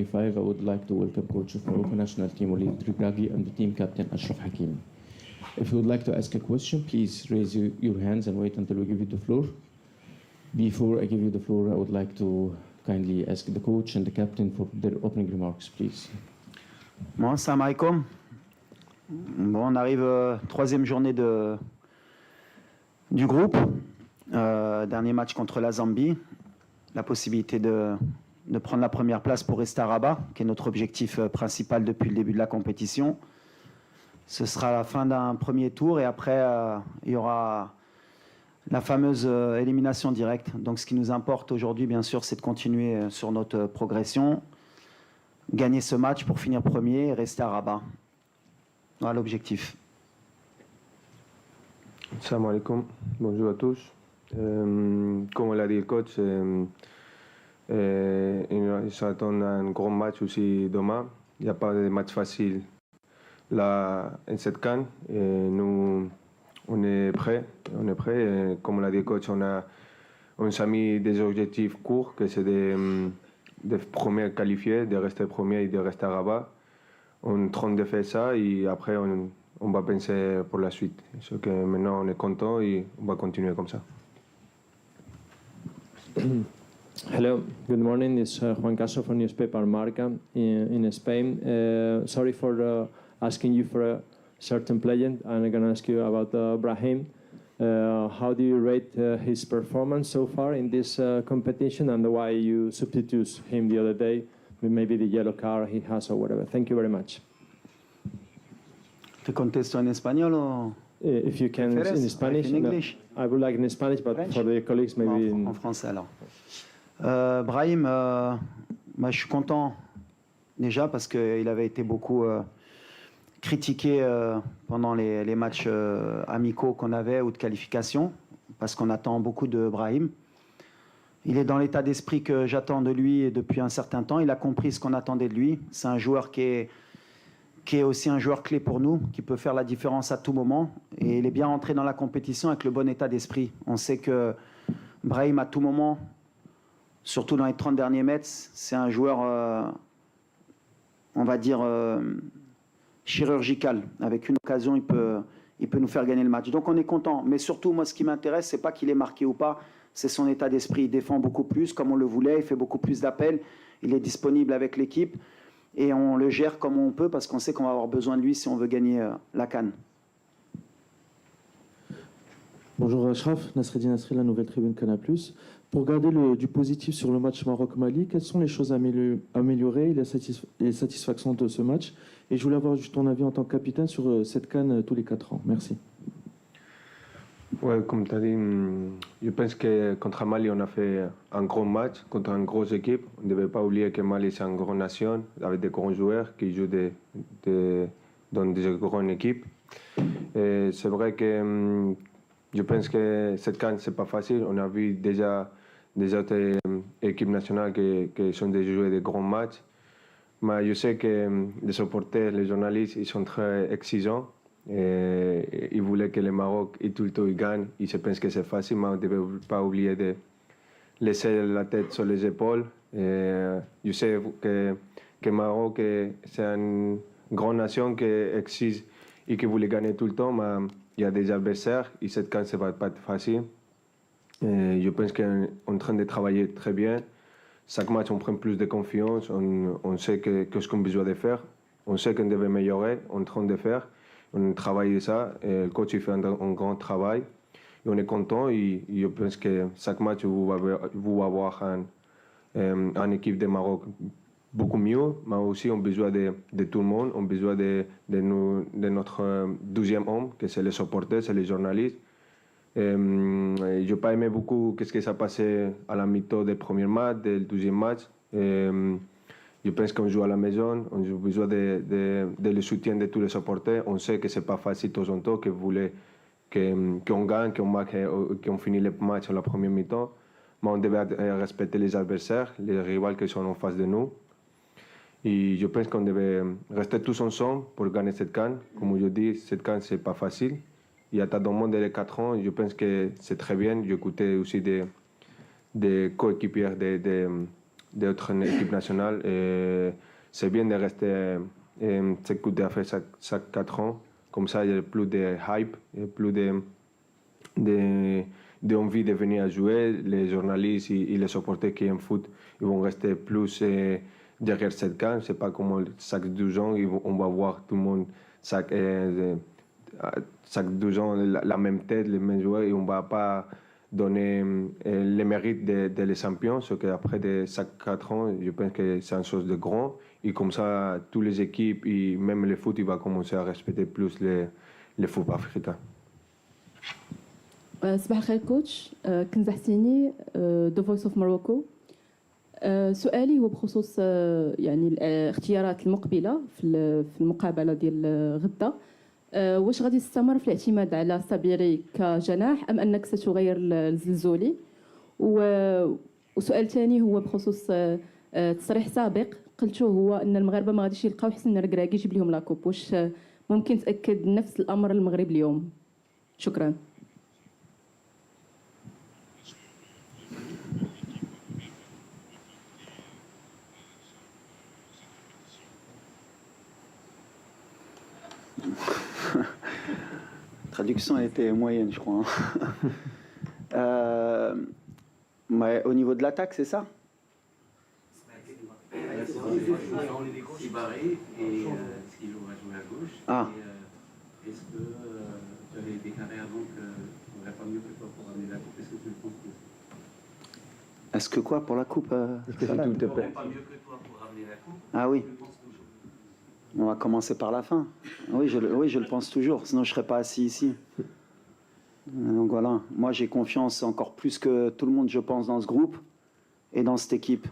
2025, I would like to welcome coach of Morocco national team Walid Regragui and the team captain Ashraf Hakimi. If you would like to ask a question, please raise your hands and wait until we give you the floor. Before I give you the floor, I would like to kindly ask the coach and the captain for their opening remarks, please. Bon, salam alaikum. Bon, on arrive troisième journée du groupe. Dernier match contre la Zambie. La possibilité de prendre la première place pour rester à Rabat, qui est notre objectif principal depuis le début de la compétition. Ce sera la fin d'un premier tour et après, il y aura la fameuse élimination directe. Donc ce qui nous importe aujourd'hui, bien sûr, c'est de continuer sur notre progression, gagner ce match pour finir premier et rester à Rabat. Voilà l'objectif. Salam alaikum, bonjour à tous. Comme l'a dit le coach, il s'attend à un grand match aussi demain. Il n'y a pas de match facile là en cette CAN. Nous, on est prêts. Et comme l'a dit le coach, on s'est mis des objectifs courts, que c'est de premiers qualifiés, de rester premier et de rester à Rabat. On est en train de faire ça et après on va penser pour la suite. C'est que maintenant on est content et on va continuer comme ça. Hello, good morning. It's Juan Caso from newspaper Marca in Spain. Sorry for asking you for a certain player. I'm going to ask you about Brahim. How do you rate his performance so far in this competition and why you substitute him the other day? Maybe the yellow card he has or whatever. Thank you very much. Te contesto en español o if you can in Spanish. In English? No, I would like in Spanish, but French? For the colleagues maybe en français alors. Brahim, je suis content déjà parce qu'il avait été beaucoup critiqué pendant les matchs amicaux qu'on avait ou de qualification parce qu'on attend beaucoup de Brahim. Il est dans l'état d'esprit que j'attends de lui depuis un certain temps. Il a compris ce qu'on attendait de lui. C'est un joueur qui est aussi un joueur clé pour nous, qui peut faire la différence à tout moment. Et il est bien rentré dans la compétition avec le bon état d'esprit. On sait que Brahim, à tout moment, surtout dans les 30 derniers mètres, c'est un joueur, on va dire, chirurgical. Avec une occasion, il peut nous faire gagner le match. Donc on est content. Mais surtout, moi, ce qui m'intéresse, c'est pas qu'il est marqué ou pas. C'est son état d'esprit. Il défend beaucoup plus, comme on le voulait. Il fait beaucoup plus d'appels. Il est disponible avec l'équipe. Et on le gère comme on peut parce qu'on sait qu'on va avoir besoin de lui si on veut gagner la CAN. Bonjour Ashraf, Nasreddin Nasri, la nouvelle tribune Canal+. Pour garder du positif sur le match Maroc-Mali, quelles sont les choses à améliorer et les satisfactions de ce match? Et je voulais avoir juste ton avis en tant que capitaine sur cette CAN tous les 4 ans. Merci. Ouais, comme tu as dit, je pense que contre Mali, on a fait un gros match contre une grosse équipe. On ne devait pas oublier que Mali, c'est une grande nation avec des grands joueurs qui jouent dans des grandes équipes. Et c'est vrai que je pense que cette CAN, ce n'est pas facile. On a vu déjà des autres équipes nationales qui sont déjà jouées des grands matchs. Mais je sais que les supporters, les journalistes, ils sont très exigeants. Et ils voulaient que le Maroc et tout le temps gagne. Ils se pensent que c'est facile, mais on ne devait pas oublier de laisser la tête sur les épaules. Et je sais que le Maroc, c'est une grande nation qui exige et qui voulait gagner tout le temps, mais il y a des adversaires et cette CAN, ça ne va pas être facile. Et je pense qu'on est en train de travailler très bien. Chaque match, on prend plus de confiance, on sait ce qu'on a besoin de faire, on sait qu'on devait améliorer, on est en train de faire. On travaille de ça, et le coach il fait un grand travail. Et on est content et je pense que chaque match, vous allez avoir une équipe de Maroc beaucoup mieux, mais aussi on a besoin de tout le monde, on a besoin de notre deuxième homme, que c'est les supporters, c'est les journalistes. Je n'ai pas aimé beaucoup ce qui s'est passé à la mi-temps du premier match, du deuxième match. Je pense qu'on joue à la maison, on a besoin de le soutien de tous les supporters. On sait que ce n'est pas facile de temps en temps, que vous voulez qu'on gagne, qu'on finisse le match à la première mi-temps. Mais on devait respecter les adversaires, les rivaux qui sont en face de nous. Et je pense qu'on devait rester tous ensemble pour gagner cette CAN. Comme je dis, cette CAN, ce n'est pas facile. Il y a dans le monde de 4 ans, je pense que c'est très bien. J'ai écouté aussi des coéquipiers d'autres équipes nationales. Et c'est bien de rester s'écouter après chaque 4 ans. Comme ça, il y a plus de hype, il y a plus d'envie de venir jouer. Les journalistes et les supporters qui aiment foot, ils vont rester plus derrière cette canne. C'est pas comme chaque 12 ans, on va voir tout le monde chaque 12 ans la même tête, les mêmes joueurs, et on va pas donner le mérite de les champions. Ce qu'après de chaque 4 ans, je pense que c'est une chose de grand. Et comme ça, toutes les équipes et même le foot, il va commencer à respecter plus le foot africain. صباح الخير كوتش كنزة حسيني ذا فويس اوف موروكو. سؤالي هو بخصوص يعني الاختيارات المقبله في المقابله ديال غدا. واش غادي تستمر في الاعتماد على صابيري كجناح ام انك ستغير الزلزولي؟ وسؤال ثاني هو بخصوص تصريح سابق قلتوه هو ان المغاربه ما غاديش يلقاو حسن الركراكي يجيب لهم لاكوب. واش ممكن تاكد نفس الامر المغرب اليوم؟ شكرا. La traduction était moyenne, je crois. Mais au niveau de l'attaque, c'est ça? Ah. Est-ce que tu avais déclaré avant qu'on n'aurait pas mieux que toi pour ramener la coupe? Est-ce que tu le penses toujours? Est-ce que quoi pour la coupe On n'aurait pas mieux que toi pour ramener la coupe? Ah oui. Tu le penses toujours? On va commencer par la fin. Oui, je le pense toujours, sinon je ne serais pas assis ici. Donc voilà, moi j'ai confiance encore plus que tout le monde, je pense, dans ce groupe et dans cette équipe.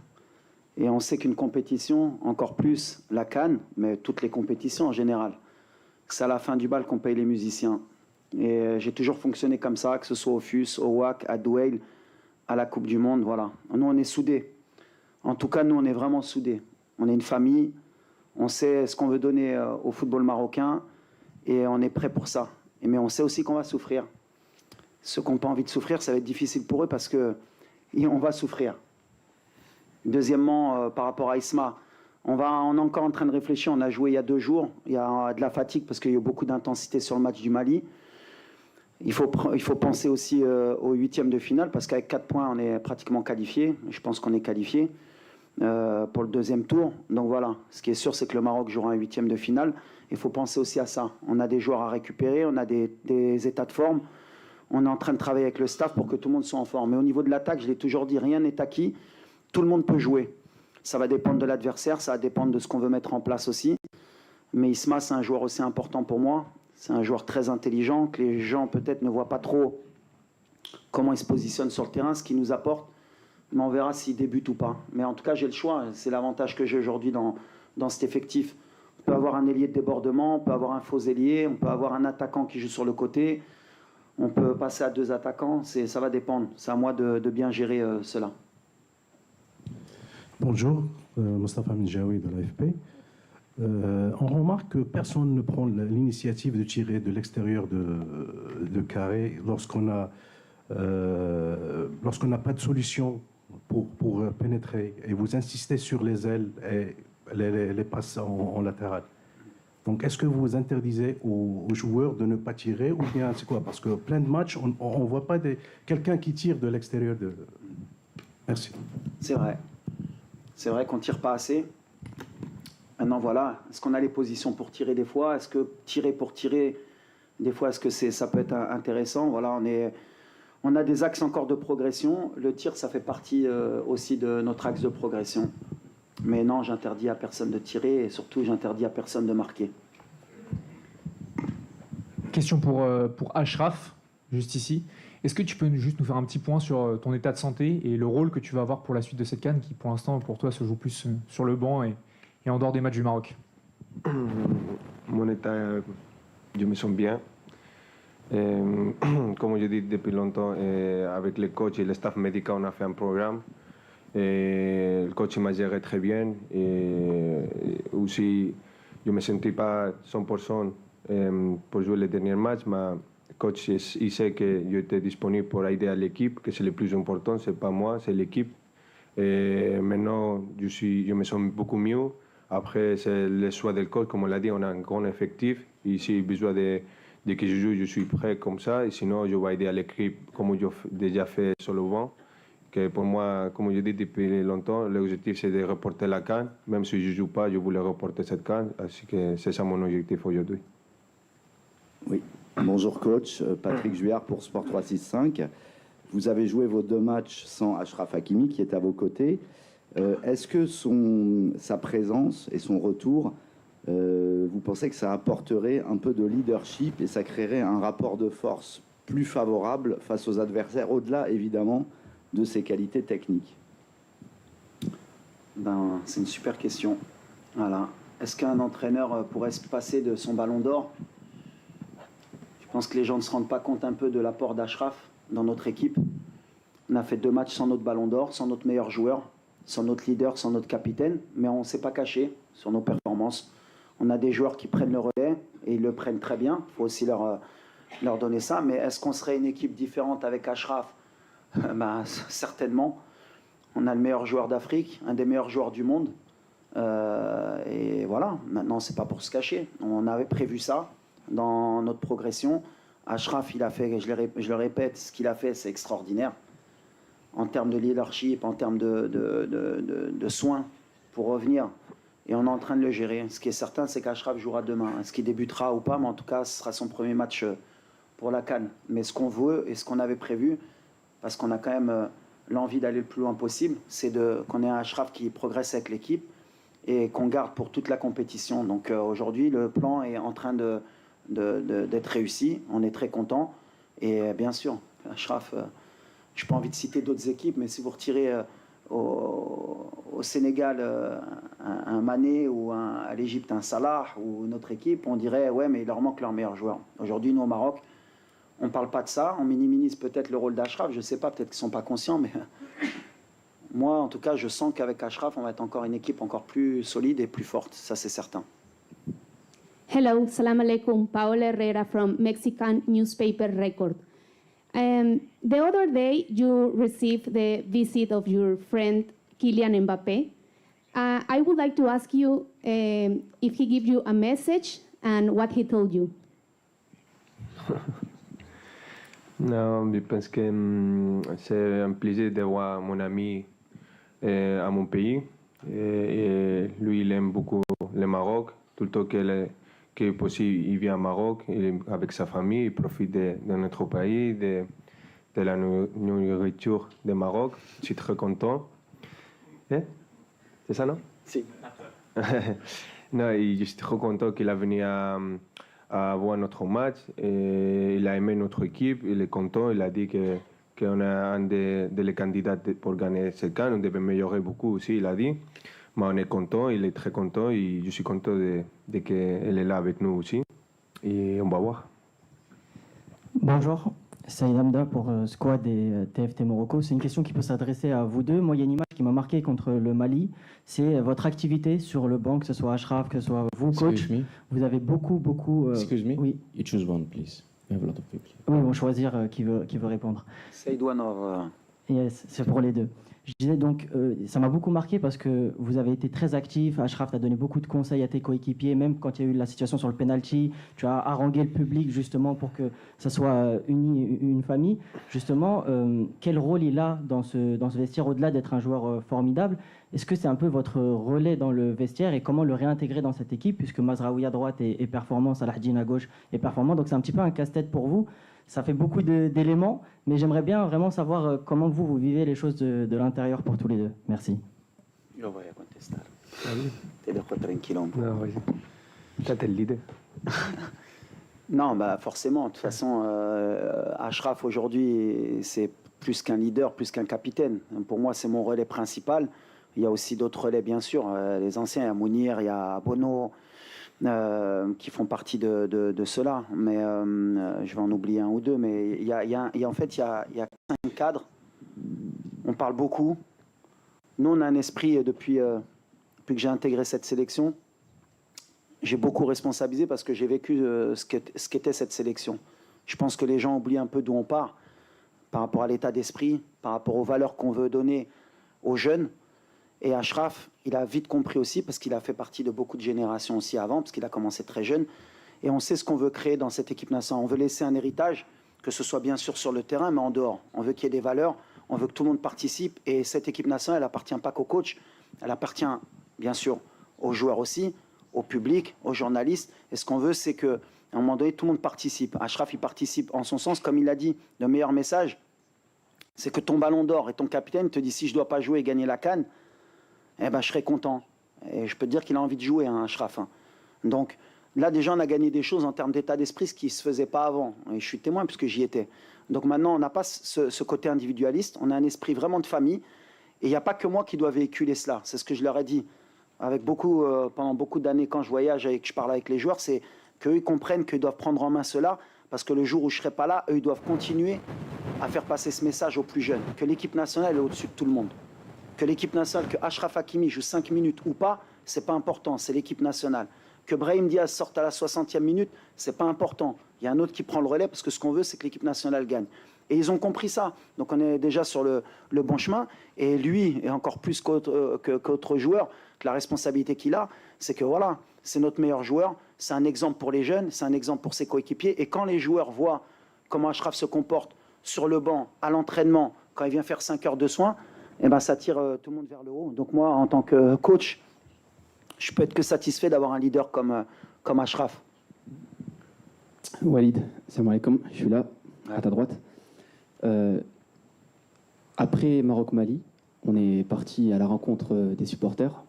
Et on sait qu'une compétition, encore plus la CAN, mais toutes les compétitions en général, c'est à la fin du bal qu'on paye les musiciens. Et j'ai toujours fonctionné comme ça, que ce soit au FUS, au WAC, à Douai, à la Coupe du Monde, voilà. Nous, on est soudés. En tout cas, nous, on est vraiment soudés. On est une famille. On sait ce qu'on veut donner au football marocain et on est prêt pour ça. Mais on sait aussi qu'on va souffrir. Ceux qui n'ont pas envie de souffrir, ça va être difficile pour eux parce qu'on va souffrir. Deuxièmement, par rapport à Isma, on est encore en train de réfléchir. On a joué il y a 2 jours. Il y a de la fatigue parce qu'il y a eu beaucoup d'intensité sur le match du Mali. Il faut penser aussi au 8e de finale parce qu'avec 4 points, on est pratiquement qualifié. Je pense qu'on est qualifié. Pour le 2e tour. Donc voilà, ce qui est sûr, c'est que le Maroc jouera un 8e de finale. Il faut penser aussi à ça. On a des joueurs à récupérer, on a des états de forme. On est en train de travailler avec le staff pour que tout le monde soit en forme. Mais au niveau de l'attaque, je l'ai toujours dit, rien n'est acquis. Tout le monde peut jouer. Ça va dépendre de l'adversaire, ça va dépendre de ce qu'on veut mettre en place aussi. Mais Isma, c'est un joueur aussi important pour moi. C'est un joueur très intelligent, que les gens peut-être ne voient pas trop comment il se positionne sur le terrain, ce qu'il nous apporte. Mais on verra s'il débute ou pas. Mais en tout cas, j'ai le choix. C'est l'avantage que j'ai aujourd'hui dans cet effectif. On peut avoir un ailier de débordement, on peut avoir un faux ailier, on peut avoir un attaquant qui joue sur le côté, on peut passer à 2 attaquants. Ça va dépendre. C'est à moi de bien gérer cela. Bonjour, Mostafa Menjaoui de l'AFP. On remarque que personne ne prend l'initiative de tirer de l'extérieur de carré lorsqu'on n'a pas de solution pour pénétrer, et vous insistez sur les ailes et les passes en latéral. Donc est-ce que vous interdisez aux joueurs de ne pas tirer ou bien c'est quoi? Parce que plein de matchs, on ne voit pas quelqu'un qui tire de l'extérieur de... Merci. C'est vrai. C'est vrai qu'on ne tire pas assez. Maintenant voilà, est-ce qu'on a les positions pour tirer des fois? Est-ce que tirer pour tirer, des fois, est-ce que ça peut être intéressant? Voilà, on a des axes encore de progression. Le tir, ça fait partie aussi de notre axe de progression. Mais non, j'interdis à personne de tirer et surtout, j'interdis à personne de marquer. Question pour Achraf, juste ici. Est-ce que tu peux juste nous faire un petit point sur ton état de santé et le rôle que tu vas avoir pour la suite de cette CAN qui, pour l'instant, pour toi, se joue plus sur le banc et en dehors des matchs du Maroc? Mon état, je me sens bien. Comme je dis depuis longtemps, avec les coachs et le staff médical, on a fait un programme. Et le coach m'a géré très bien. Et aussi, je ne me sentais pas 100% pour jouer les derniers matchs. Mais le coach, il sait que j'étais disponible pour aider à l'équipe, que c'est le plus important, ce n'est pas moi, c'est l'équipe. Et maintenant, je me sens beaucoup mieux. Après, c'est le choix del coach. Comme on l'a dit, on a un grand effectif. Et si besoin de que je joue, je suis prêt comme ça. Et sinon, je vais aider à l'équipe comme j'ai déjà fait sur le banc. Que pour moi, comme je dis depuis longtemps, l'objectif c'est de reporter la CAN. Même si je ne joue pas, je voulais reporter cette CAN. Ainsi que c'est ça mon objectif aujourd'hui. Oui. Bonjour coach, Patrick Juillard pour Sport 365. Vous avez joué vos 2 matchs sans Achraf Hakimi qui est à vos côtés. Est-ce que sa présence et son retour, vous pensez que ça apporterait un peu de leadership et ça créerait un rapport de force plus favorable face aux adversaires, au-delà évidemment de ses qualités techniques? C'est une super question. Voilà. Est-ce qu'un entraîneur pourrait se passer de son ballon d'or? Je pense que les gens ne se rendent pas compte un peu de l'apport d'Achraf dans notre équipe. On a fait 2 matchs sans notre ballon d'or, sans notre meilleur joueur, sans notre leader, sans notre capitaine, mais on ne s'est pas caché sur nos performances. On a des joueurs qui prennent le relais et ils le prennent très bien. Il faut aussi leur donner ça. Mais est-ce qu'on serait une équipe différente avec Achraf? Certainement. On a le meilleur joueur d'Afrique, un des meilleurs joueurs du monde. Et voilà, maintenant, c'est pas pour se cacher. On avait prévu ça dans notre progression. Achraf, il a fait, je le répète, ce qu'il a fait, c'est extraordinaire. En termes de leadership, en termes de soins pour revenir. Et on est en train de le gérer. Ce qui est certain, c'est qu'Achraf jouera demain. Est-ce qu'il débutera ou pas? Mais en tout cas, ce sera son premier match pour la CAN. Mais ce qu'on veut et ce qu'on avait prévu, parce qu'on a quand même l'envie d'aller le plus loin possible, c'est qu'on ait un Achraf qui progresse avec l'équipe et qu'on garde pour toute la compétition. Donc aujourd'hui, le plan est en train d'être réussi. On est très content. Et bien sûr, Achraf, je n'ai pas envie de citer d'autres équipes, mais si vous retirez au Sénégal un Mané ou à l'Égypte un Salah ou une autre équipe, on dirait ouais, mais il leur manque leur meilleur joueur. Aujourd'hui, nous au Maroc, on ne parle pas de ça. On minimise peut-être le rôle d'Achraf. Je ne sais pas, peut-être qu'ils ne sont pas conscients, mais moi, en tout cas, je sens qu'avec Achraf, on va être encore une équipe encore plus solide et plus forte. Ça, c'est certain. Hello, salam alaikum. Paola Herrera from Mexican newspaper Record. The other day, you received the visit of your friend Kylian Mbappé. I would like to ask you if he gave you a message and what he told you. Non, je pense que c'est un plaisir de voir mon ami à mon pays. Et lui, il aime beaucoup le Maroc. Tout le temps que possible, il vient au Maroc avec sa famille, il profite de notre pays, de la nourriture du Maroc. Je suis très content. C'est ça, non? Si. Non, je suis très content qu'il a venu à voir notre match. Et il a aimé notre équipe, il est content. Il a dit qu'on est un des candidats pour gagner cette CAN. On devait améliorer beaucoup aussi, il a dit. Mais on est content, il est très content et je suis content de qu'elle est là avec nous aussi. Et on va voir. Bonjour, Saïd Hamda pour Squad et TFT Morocco. C'est une question qui peut s'adresser à vous deux. Moi, il y a une image qui m'a marqué contre le Mali. C'est votre activité sur le banc, que ce soit Achraf, que ce soit vous, coach. Excuse me. Vous avez beaucoup... Excuse me. Oui. You choose one, please. We have a lot of people. Oui, ils vont choisir qui veut répondre. Saïd Wanor. Yes, c'est pour les deux. Je disais donc, ça m'a beaucoup marqué parce que vous avez été très actif. Achraf t'a donné beaucoup de conseils à tes coéquipiers, même quand il y a eu la situation sur le penalty. Tu as harangué le public justement pour que ça soit une famille. Justement, quel rôle il a dans ce vestiaire au-delà d'être un joueur formidable? Est-ce que c'est un peu votre relais dans le vestiaire et comment le réintégrer dans cette équipe puisque Mazraoui à droite est performant, Salahdine à gauche est performant. Donc c'est un petit peu un casse-tête pour vous. Ça fait beaucoup d'éléments, mais j'aimerais bien vraiment savoir comment vous vivez les choses de l'intérieur pour tous les deux. Merci. Yo voy a contestar. Te dejo tranquilo un poco. Non, vas-y. Toi, t'es le leader. Non, forcément. De toute façon, Achraf aujourd'hui, c'est plus qu'un leader, plus qu'un capitaine. Pour moi, c'est mon relais principal. Il y a aussi d'autres relais, bien sûr. Les anciens, il y a Mounir, il y a Bono, qui font partie de cela. Mais je vais en oublier un ou deux. Mais il y a 5 cadres. On parle beaucoup. Nous, on a un esprit depuis que j'ai intégré cette sélection. J'ai beaucoup responsabilisé parce que j'ai vécu ce qu'était cette sélection. Je pense que les gens oublient un peu d'où on part par rapport à l'état d'esprit, par rapport aux valeurs qu'on veut donner aux jeunes. Et Achraf, il a vite compris aussi, parce qu'il a fait partie de beaucoup de générations aussi avant, parce qu'il a commencé très jeune. Et on sait ce qu'on veut créer dans cette équipe nationale. On veut laisser un héritage, que ce soit bien sûr sur le terrain, mais en dehors. On veut qu'il y ait des valeurs, on veut que tout le monde participe. Et cette équipe nationale, elle n'appartient pas qu'au coach, elle appartient bien sûr aux joueurs aussi, au public, aux journalistes. Et ce qu'on veut, c'est qu'à un moment donné, tout le monde participe. Achraf, il participe en son sens, comme il l'a dit. Le meilleur message, c'est que ton ballon d'or et ton capitaine te dit si je ne dois pas jouer et gagner la CAN, eh ben, je serais content. Et je peux te dire qu'il a envie de jouer, hein, Achraf. Donc là, déjà, on a gagné des choses en termes d'état d'esprit, ce qui ne se faisait pas avant. Et je suis témoin puisque j'y étais. Donc maintenant, on n'a pas ce côté individualiste. On a un esprit vraiment de famille. Et il n'y a pas que moi qui dois véhiculer cela. C'est ce que je leur ai dit. Avec beaucoup, pendant beaucoup d'années, quand je voyage et que je parle avec les joueurs, c'est qu'eux, ils comprennent qu'ils doivent prendre en main cela. Parce que le jour où je ne serai pas là, eux, ils doivent continuer à faire passer ce message aux plus jeunes. Que l'équipe nationale est au-dessus de tout le monde. Que l'équipe nationale, que Achraf Hakimi joue 5 minutes ou pas, c'est pas important, c'est l'équipe nationale. Que Brahim Diaz sorte à la 60e minute, c'est pas important. Il y a un autre qui prend le relais parce que ce qu'on veut, c'est que l'équipe nationale gagne. Et ils ont compris ça. Donc on est déjà sur le bon chemin. Et lui, et encore plus qu'autre joueur, que la responsabilité qu'il a, c'est que voilà, c'est notre meilleur joueur, c'est un exemple pour les jeunes, c'est un exemple pour ses coéquipiers. Et quand les joueurs voient comment Achraf se comporte sur le banc, à l'entraînement, quand il vient faire 5 heures de soins, eh ben, ça tire tout le monde vers le haut. Donc moi, en tant que coach, je peux être que satisfait d'avoir un leader comme Achraf. Walid, salam alaikum, je suis là, à ta droite. Après Maroc-Mali, on est parti à la rencontre des supporters.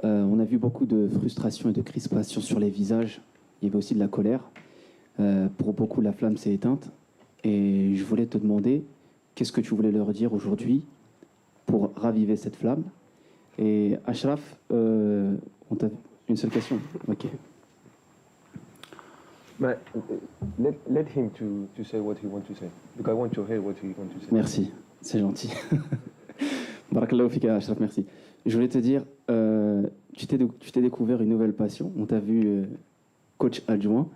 On a vu beaucoup de frustration et de crispation sur les visages. Il y avait aussi de la colère. Pour beaucoup, la flamme s'est éteinte. Et je voulais te demander, qu'est-ce que tu voulais leur dire aujourd'hui pour raviver cette flamme? Et Achraf, on t'a une seule question. Ok. But let him to say what he wants to say, because I want to hear what he wants to say. Merci, c'est gentil. Barakallahu fika, Achraf, merci. Je voulais te dire, tu t'es découvert une nouvelle passion. On t'a vu coach adjoint.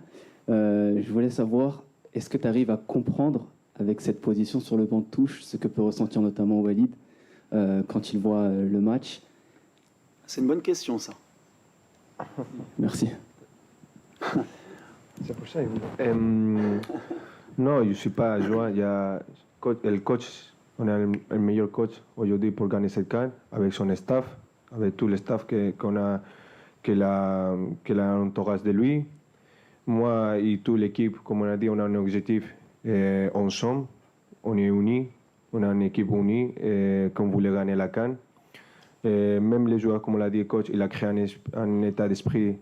Je voulais savoir, est-ce que tu arrives à comprendre avec cette position sur le banc de touche ce que peut ressentir notamment Walid quand il voit le match? C'est une bonne question, ça. Merci. C'est pour ça. Non, je ne suis pas adjoint. Il y a le coach, on a le meilleur coach aujourd'hui pour gagner cette CAN, avec son staff, avec tout le staff qu'on a, qu'il a l'entourage de lui. Moi et toute l'équipe, comme on a dit, on a un objectif ensemble. On est unis, on a une équipe unie, qu'on voulait gagner la CAN. Même les joueurs, comme on l'a dit, le coach, il a créé un état d'esprit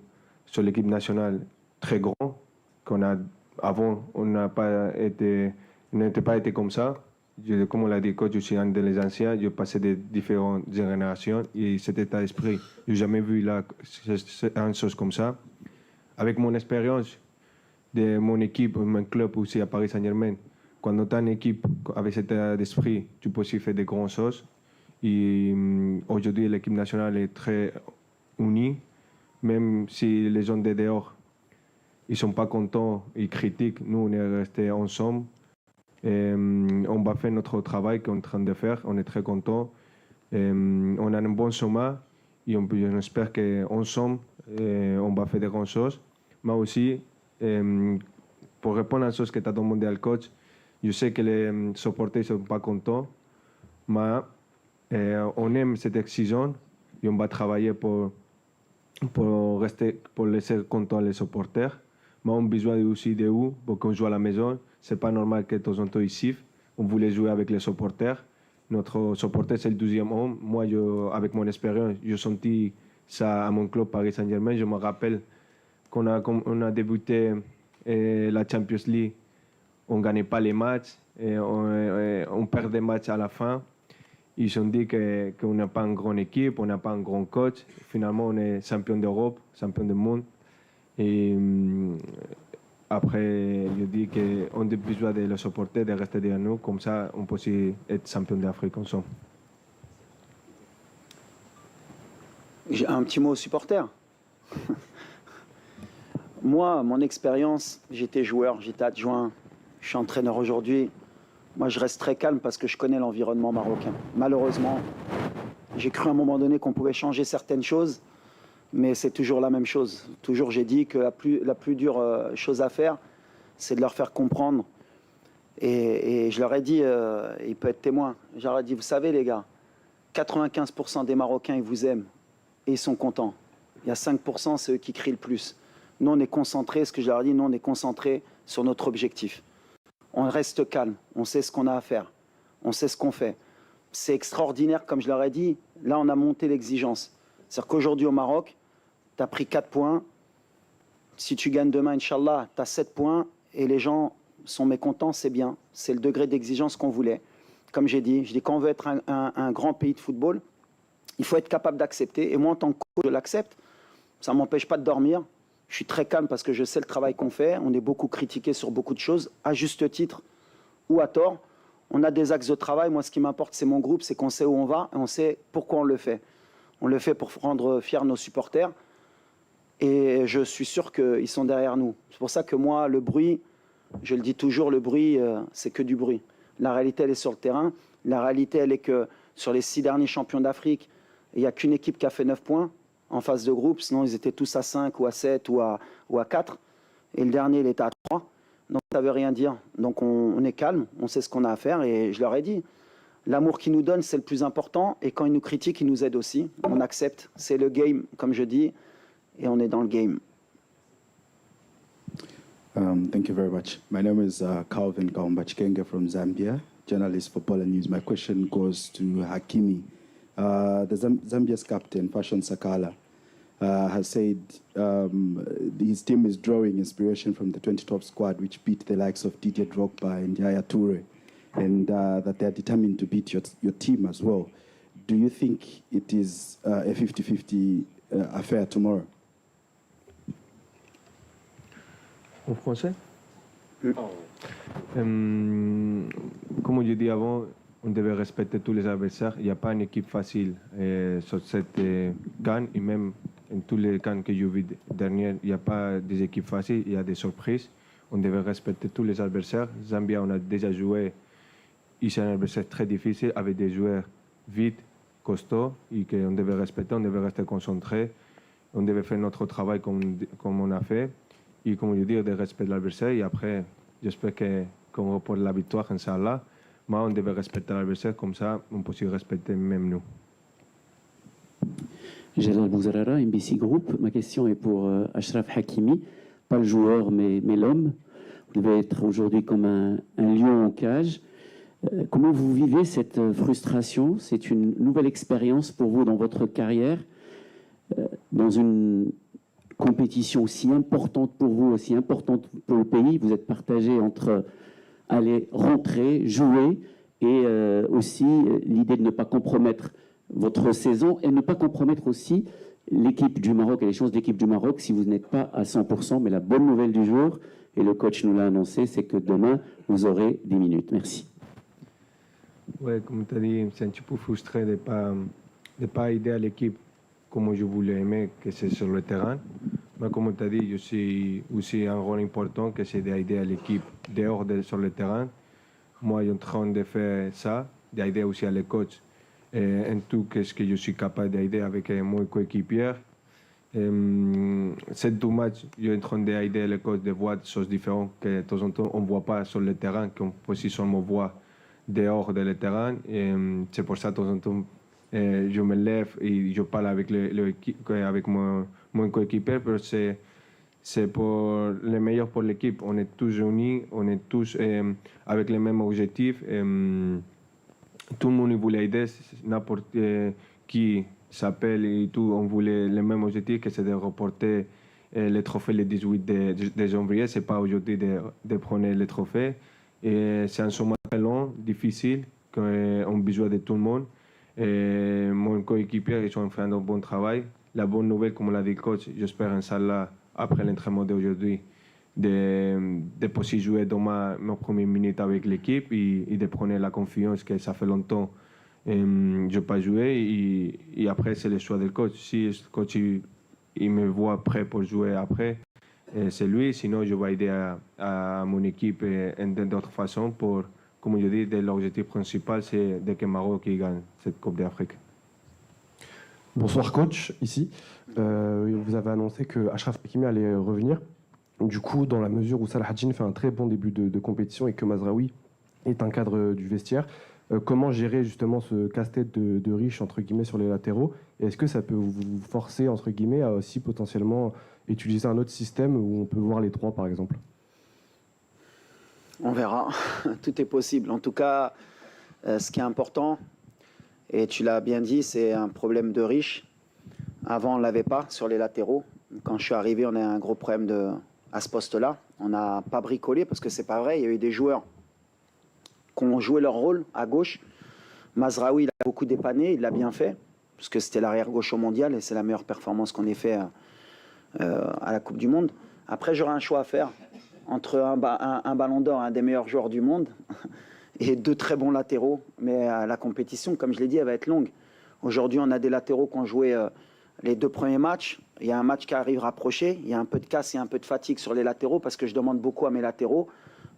sur l'équipe nationale très grand. Avant, on n'était pas été comme ça. Comme on l'a dit, coach, je suis un des anciens, j'ai passé des différentes générations et cet état d'esprit, je n'ai jamais vu là une chose comme ça. Avec mon expérience de mon équipe, mon club aussi à Paris Saint-Germain, quand tu as une équipe avec cet état d'esprit, tu peux aussi faire des grandes choses. Et aujourd'hui, l'équipe nationale est très unie, même si les gens de dehors ils ne sont pas contents, ils critiquent. Nous, on est restés ensemble. Et, on va faire notre travail qu'on est en train de faire. On est très contents. On a un bon sommet et on espère qu'ensemble, on va faire de grandes choses. Mais aussi, pour répondre à la chose que tu as demandé au coach, je sais que les supporters ne sont pas contents, mais on aime cette exigence et on va travailler pour laisser contents les supporters. Mais on a besoin aussi de eux pour qu'on joue à la maison. Ce n'est pas normal que de temps en temps ils sifflent. On voulait jouer avec les supporters. Notre supporter, c'est le 12e homme. Moi, avec mon expérience, j'ai senti ça à mon club Paris Saint-Germain. Je me rappelle qu'on a débuté la Champions League. On ne gagnait pas les matchs. Et on perd des matchs à la fin. Ils ont dit qu'on n'a pas une grande équipe, on n'a pas un grand coach. Finalement, on est champion d'Europe, champion du monde. Et après, je dis qu'on a besoin de les supporter, de rester derrière nous. Comme ça, on peut aussi être champion d'Afrique ensemble. J'ai un petit mot aux supporters. Moi, mon expérience, j'étais joueur, j'étais adjoint, je suis entraîneur aujourd'hui. Moi, je reste très calme parce que je connais l'environnement marocain. Malheureusement, J'ai cru à un moment donné qu'on pouvait changer certaines choses, mais c'est toujours la même chose. Toujours, j'ai dit que la plus dure chose à faire, c'est de leur faire comprendre. Et je leur ai dit, il peut être témoin, je leur ai dit, vous savez les gars, 95% des Marocains, ils vous aiment et ils sont contents. Il y a 5%, c'est eux qui crient le plus. Nous, on est concentrés, ce que je leur ai dit, nous, on est concentrés sur notre objectif. On reste calme, on sait ce qu'on a à faire, on sait ce qu'on fait. C'est extraordinaire, comme je leur ai dit, là, on a monté l'exigence. C'est-à-dire qu'aujourd'hui, au Maroc, tu as pris 4 points. Si tu gagnes demain, Inch'Allah, tu as 7 points et les gens sont mécontents, c'est bien. C'est le degré d'exigence qu'on voulait. Comme j'ai dit, quand on veut être un grand pays de football, il faut être capable d'accepter. Et moi, en tant que coach, je l'accepte. Ça ne m'empêche pas de dormir. Je suis très calme parce que je sais le travail qu'on fait. On est beaucoup critiqué sur beaucoup de choses, à juste titre ou à tort. On a des axes de travail. Moi, ce qui m'importe, c'est mon groupe, c'est qu'on sait où on va et on sait pourquoi on le fait. On le fait pour rendre fiers nos supporters. Et je suis sûr qu'ils sont derrière nous. C'est pour ça que moi, le bruit, je le dis toujours, le bruit, c'est que du bruit. La réalité, elle est sur le terrain. La réalité, elle est que sur les 6 derniers champions d'Afrique, il n'y a qu'une équipe qui a fait 9 points en phase de groupe. Sinon, ils étaient tous à 5 ou à 7 ou à 4. Et le dernier, il était à 3. Donc, ça ne veut rien dire. Donc, on est calme, on sait ce qu'on a à faire. Et je leur ai dit, l'amour qu'ils nous donnent, c'est le plus important. Et quand ils nous critiquent, ils nous aident aussi. On accepte. C'est le game, comme je dis. Et on est dans le game. Thank you very much. My name is Calvin Gaumbachkenga from Zambia, journalist for Polar News. My question goes to Hakimi. The Zambia's captain, Fashion Sakala, has said his team is drawing inspiration from the 2012 squad, which beat the likes of Didier Drogba and Yaya Toure, and that they are determined to beat your team as well. Do you think it is a 50-50 affair tomorrow? En français Comme je dis avant, on devait respecter tous les adversaires. Il n'y a pas une équipe facile sur cette CAN et même en tous les CAN que j'ai vu dernière, il n'y a pas des équipes faciles, il y a des surprises. On devait respecter tous les adversaires. Zambia, on a déjà joué. C'est un adversaire très difficile avec des joueurs vite, costauds et qu'on devait respecter, on devait rester concentré. On devait faire notre travail comme on a fait. Et comme je dis, de respect de l'adversaire. Et après, j'espère qu'on reporte la victoire, Inch'Allah. Mais on devait respecter l'adversaire, comme ça, on peut aussi respecter même nous. Jalal Bouzarara, MBC Group. Ma question est pour Achraf Hakimi, pas le joueur, mais l'homme. Vous devez être aujourd'hui comme un lion en cage. Comment vous vivez cette frustration? C'est une nouvelle expérience pour vous dans votre carrière, dans une compétition aussi importante pour vous, aussi importante pour le pays. Vous êtes partagé entre aller rentrer, jouer et aussi l'idée de ne pas compromettre votre saison et ne pas compromettre aussi l'équipe du Maroc et les chances d'équipe du Maroc si vous n'êtes pas à 100%. Mais la bonne nouvelle du jour, et le coach nous l'a annoncé, c'est que demain, vous aurez 10 minutes. Merci. Oui, comme tu as dit, c'est un petit peu frustré de pas aider à l'équipe comme je voulais aimer que c'est sur le terrain. Mais comme tu as dit, je suis aussi un rôle important que c'est d'aider à l'équipe dehors sur le terrain. Moi, je suis en train de faire ça, d'aider aussi à les coachs en tout ce que je suis capable d'aider avec mon coéquipier. Ces 2 matchs, je suis en train d'aider les coachs de voir des choses différentes que de temps en temps on ne voit pas sur le terrain, qu'on peut aussi seulement voir dehors de le terrain. C'est pour ça de temps en temps je me lève et je parle avec mon coéquipier, parce que c'est pour le meilleur pour l'équipe. On est tous unis, on est tous avec les mêmes objectifs. Tout le monde voulait aider, n'importe qui s'appelle et tout, on voulait le même objectif, que c'est de reporter le trophée le 18 de janvier. C'est pas aujourd'hui de prendre le trophée. C'est un sommet très long, difficile, qu'on a besoin de tout le monde. Mon coéquipier, ils ont fait un bon travail. La bonne nouvelle, comme l'a dit le coach, j'espère, Inch'Allah, après l'entraînement d'aujourd'hui, de pouvoir jouer demain mes premières minutes avec l'équipe et de prendre la confiance que ça fait longtemps je n'ai pas joué. Et après, c'est le choix du coach. Si le coach il me voit prêt pour jouer après, c'est lui. Sinon, je vais aider à mon équipe d'autres façons pour, comme je dis, l'objectif principal, c'est que Maroc gagne cette Coupe d'Afrique. Bonsoir coach, ici. Vous avez annoncé que Achraf Hakimi allait revenir. Du coup, dans la mesure où Salah Hadjin fait un très bon début de compétition et que Mazraoui est un cadre du vestiaire, comment gérer justement ce casse-tête de riche entre guillemets sur les latéraux? Et est-ce que ça peut vous forcer entre guillemets à aussi potentiellement utiliser un autre système où on peut voir les trois par exemple? On verra, tout est possible. En tout cas, ce qui est important, et tu l'as bien dit, c'est un problème de riche. Avant, on ne l'avait pas sur les latéraux. Quand je suis arrivé, on a un gros problème à ce poste-là. On n'a pas bricolé parce que c'est pas vrai. Il y a eu des joueurs qui ont joué leur rôle à gauche. Mazraoui, il a beaucoup dépanné, il l'a bien fait, parce que c'était l'arrière gauche au mondial et c'est la meilleure performance qu'on ait fait à la Coupe du Monde. Après, j'aurai un choix à faire entre un ballon d'or, un des meilleurs joueurs du monde, et deux très bons latéraux. Mais la compétition, comme je l'ai dit, elle va être longue. Aujourd'hui, on a des latéraux qui ont joué les 2 premiers matchs. Il y a un match qui arrive rapproché. Il y a un peu de casse et un peu de fatigue sur les latéraux parce que je demande beaucoup à mes latéraux.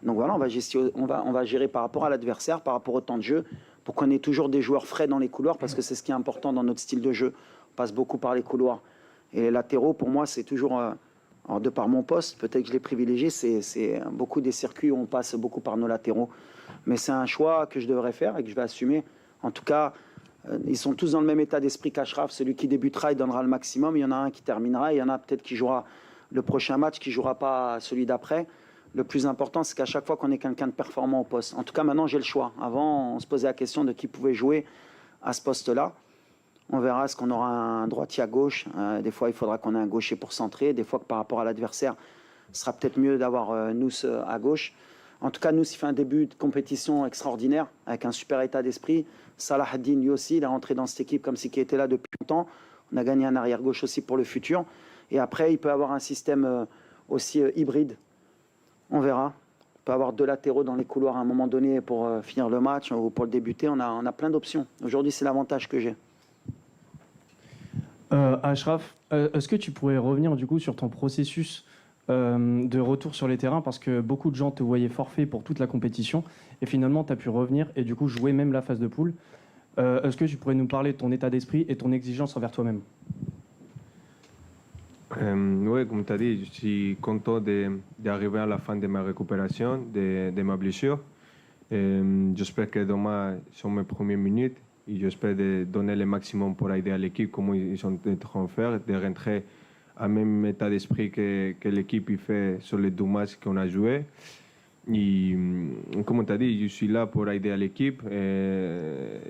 Donc voilà, on va gérer par rapport à l'adversaire, par rapport au temps de jeu, pour qu'on ait toujours des joueurs frais dans les couloirs parce que c'est ce qui est important dans notre style de jeu. On passe beaucoup par les couloirs. Et les latéraux, pour moi, c'est toujours... alors de par mon poste, peut-être que je l'ai privilégié, c'est beaucoup des circuits où on passe beaucoup par nos latéraux. Mais c'est un choix que je devrais faire et que je vais assumer. En tout cas, ils sont tous dans le même état d'esprit qu'Achraf. Celui qui débutera, il donnera le maximum. Il y en a un qui terminera. Il y en a peut-être qui jouera le prochain match, qui ne jouera pas celui d'après. Le plus important, c'est qu'à chaque fois qu'on ait quelqu'un de performant au poste. En tout cas, maintenant, j'ai le choix. Avant, on se posait la question de qui pouvait jouer à ce poste-là. On verra, est-ce qu'on aura un droitier à gauche. Des fois, il faudra qu'on ait un gaucher pour centrer. Des fois, que par rapport à l'adversaire, ce sera peut-être mieux d'avoir Nous à gauche. En tout cas, Nous, il fait un début de compétition extraordinaire, avec un super état d'esprit. Salah Hadjin, lui aussi, il est rentré dans cette équipe comme si il était là depuis longtemps. On a gagné un arrière-gauche aussi pour le futur. Et après, il peut avoir un système aussi hybride. On verra. Il peut avoir 2 latéraux dans les couloirs à un moment donné pour finir le match ou pour le débuter. On a plein d'options. Aujourd'hui, c'est l'avantage que j'ai. Achraf, est-ce que tu pourrais revenir du coup sur ton processus de retour sur les terrains, parce que beaucoup de gens te voyaient forfait pour toute la compétition et finalement tu as pu revenir et du coup jouer même la phase de poule. Est-ce que tu pourrais nous parler de ton état d'esprit et ton exigence envers toi-même? Oui, comme tu as dit, je suis content d'arriver à la fin de ma récupération, de ma blessure. J'espère que demain sont mes premières minutes et j'espère de donner le maximum pour aider à l'équipe, comme ils sont en train de faire, de rentrer à même état d'esprit que l'équipe fait sur les 2 matchs qu'on a joués. Et comme tu as dit, je suis là pour aider à l'équipe.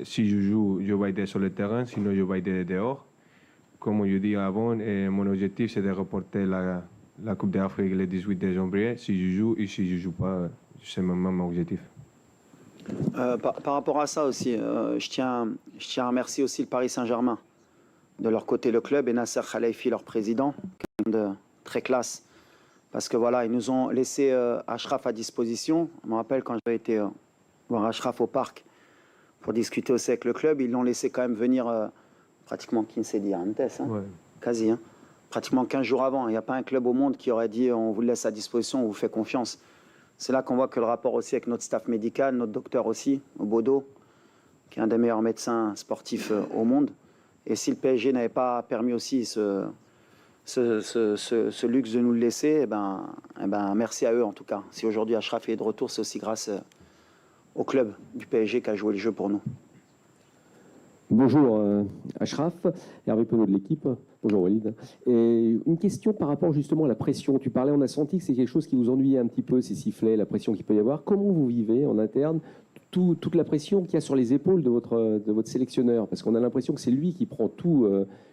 Si je joue, je vais aider sur le terrain, sinon je vais aider dehors. Comme je dis avant, mon objectif c'est de reporter la Coupe d'Afrique le 18 de janvier. Si je joue et si je ne joue pas, c'est mon objectif. Par rapport à ça aussi, je tiens à remercier aussi le Paris Saint-Germain. De leur côté, le club et Nasser Khalifi, leur président, quelqu'un de très classe. Parce que voilà, ils nous ont laissé Achraf à disposition. Je me rappelle quand j'avais été voir Achraf au parc pour discuter aussi avec le club, ils l'ont laissé quand même venir pratiquement 15 días antes, hein, quasi, hein, pratiquement 15 jours avant. Il n'y a pas un club au monde qui aurait dit on vous laisse à disposition, on vous fait confiance. C'est là qu'on voit que le rapport aussi avec notre staff médical, notre docteur aussi, au Bodo, qui est un des meilleurs médecins sportifs au monde. Et si le PSG n'avait pas permis aussi ce luxe de nous le laisser, merci à eux en tout cas. Si aujourd'hui Achraf est de retour, c'est aussi grâce au club du PSG qui a joué le jeu pour nous. Bonjour Achraf, Hervé Penaud de l'équipe. Bonjour Walid. Et une question par rapport justement à la pression. Tu parlais, on a senti que c'est quelque chose qui vous ennuyait un petit peu, ces sifflets, la pression qu'il peut y avoir. Comment vous vivez en interne toute la pression qu'il y a sur les épaules de votre sélectionneur? Parce qu'on a l'impression que c'est lui qui prend tout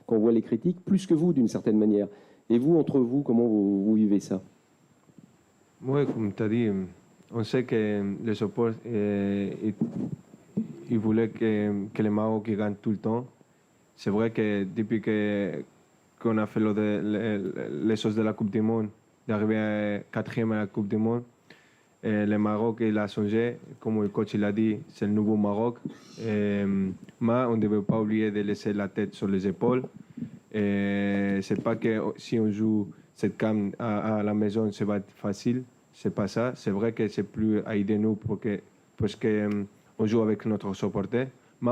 quand on voit les critiques, plus que vous d'une certaine manière. Et vous, entre vous, comment vous vivez ça? Oui, comme tu as dit, on sait que le support, il voulait que le Maroc gagne tout le temps. C'est vrai que depuis qu'on a fait les choses de la Coupe du Monde, d'arriver 4e à la Coupe du Monde, le Maroc il a changé, comme le coach l'a dit, c'est le nouveau Maroc. Mais on ne devait pas oublier de laisser la tête sur les épaules. C'est pas que si on joue cette CAN à la maison, ça va être facile. C'est pas ça. C'est vrai que c'est plus à aider nous parce que on joue avec notre supporter. Mais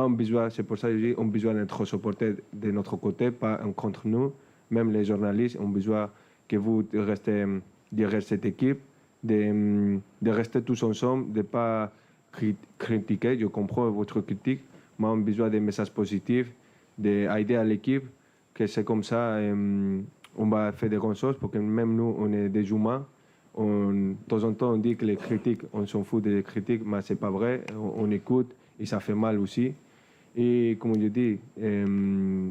c'est pour ça que je dis on a besoin d'être supporter de notre côté, pas contre nous. Même les journalistes ont besoin que vous restez derrière cette équipe, de rester tous ensemble, de ne pas critiquer. Je comprends votre critique, mais on a besoin des messages positifs, d'aider à l'équipe, que c'est comme ça, on va faire des grandes choses, parce que même nous, on est des humains. De temps en temps, on dit que les critiques, on s'en fout des critiques, mais ce n'est pas vrai. On écoute et ça fait mal aussi. Et comme je dis, de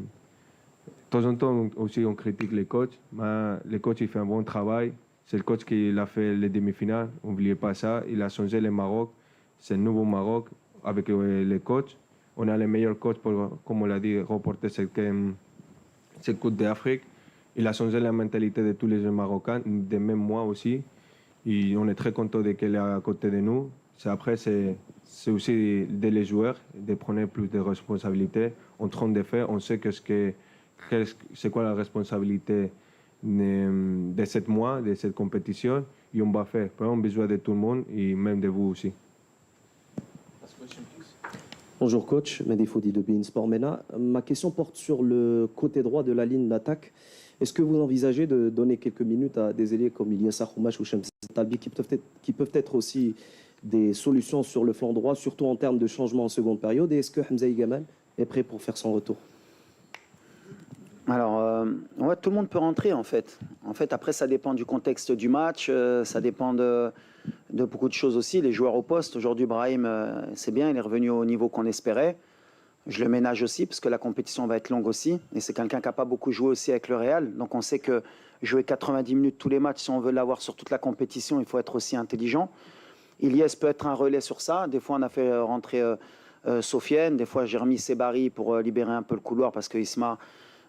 temps en temps aussi, on critique les coachs, mais le coach, il fait un bon travail. C'est le coach qui a fait les demi-finales, n'oubliez pas ça. Il a changé le Maroc. C'est un nouveau Maroc avec les coachs. On a les meilleurs coachs pour, comme on l'a dit, remporter cette Coupe d'Afrique. Il a changé la mentalité de tous les jeunes Marocains, de même moi aussi. Et on est très content de qu'elle est à côté de nous. Après, c'est aussi de les joueurs de prendre plus de responsabilités. En train de faire, on sait c'est quoi la responsabilité de 7 mois, de cette compétition, et on va faire. On a besoin de tout le monde et même de vous aussi. Bonjour coach, Mehdi Foudi de beIN Sport MENA. Ma question porte sur le côté droit de la ligne d'attaque. Est-ce que vous envisagez de donner quelques minutes à des ailiers comme Ilyas Akhoumache ou Shams Talbi qui peuvent être aussi des solutions sur le flanc droit, surtout en termes de changement en seconde période? Et est-ce que Hamza Gamal est prêt pour faire son retour? Alors, ouais, tout le monde peut rentrer en fait. Après, ça dépend du contexte du match, ça dépend de beaucoup de choses aussi. Les joueurs au poste, aujourd'hui, Brahim, c'est bien, il est revenu au niveau qu'on espérait. Je le ménage aussi parce que la compétition va être longue aussi. Et c'est quelqu'un qui n'a pas beaucoup joué aussi avec le Real. Donc on sait que jouer 90 minutes tous les matchs, si on veut l'avoir sur toute la compétition, il faut être aussi intelligent. Ilyes peut être un relais sur ça. Des fois, on a fait rentrer Sofiane. Des fois, j'ai remis Sebari pour libérer un peu le couloir parce que Isma,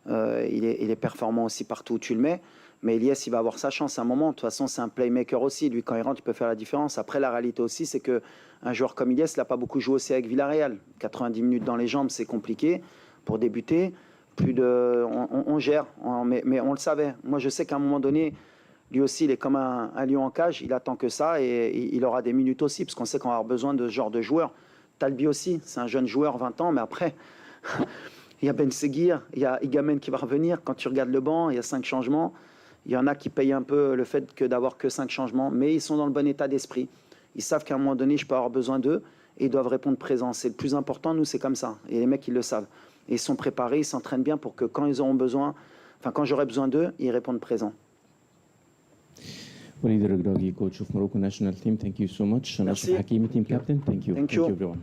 il est performant aussi partout où tu le mets. Mais Ilyes, il va avoir sa chance à un moment. De toute façon, c'est un playmaker aussi. Lui, quand il rentre, il peut faire la différence. Après, la réalité aussi, c'est qu'un joueur comme Ilyes, il n'a pas beaucoup joué aussi avec Villarreal. 90 minutes dans les jambes, c'est compliqué pour débuter. On gère, mais on le savait. Moi, je sais qu'à un moment donné, lui aussi, il est comme un lion en cage. Il attend que ça et il aura des minutes aussi, parce qu'on sait qu'on va avoir besoin de ce genre de joueur. Talbi aussi, c'est un jeune joueur, 20 ans, mais après... Il y a Ben Seguir, il y a Igamen qui va revenir. Quand tu regardes le banc, il y a 5 changements. Il y en a qui payent un peu le fait d'avoir que 5 changements, mais ils sont dans le bon état d'esprit. Ils savent qu'à un moment donné, je peux avoir besoin d'eux et ils doivent répondre présent. C'est le plus important, nous, c'est comme ça. Et les mecs, ils le savent. Et ils sont préparés, ils s'entraînent bien pour que quand ils auront besoin, quand j'aurai besoin d'eux, ils répondent présent. Walid Regragui, coach of Morocco national team, thank you so much. And Ashraf Hakimi, team captain, thank you. Thank you. Everyone.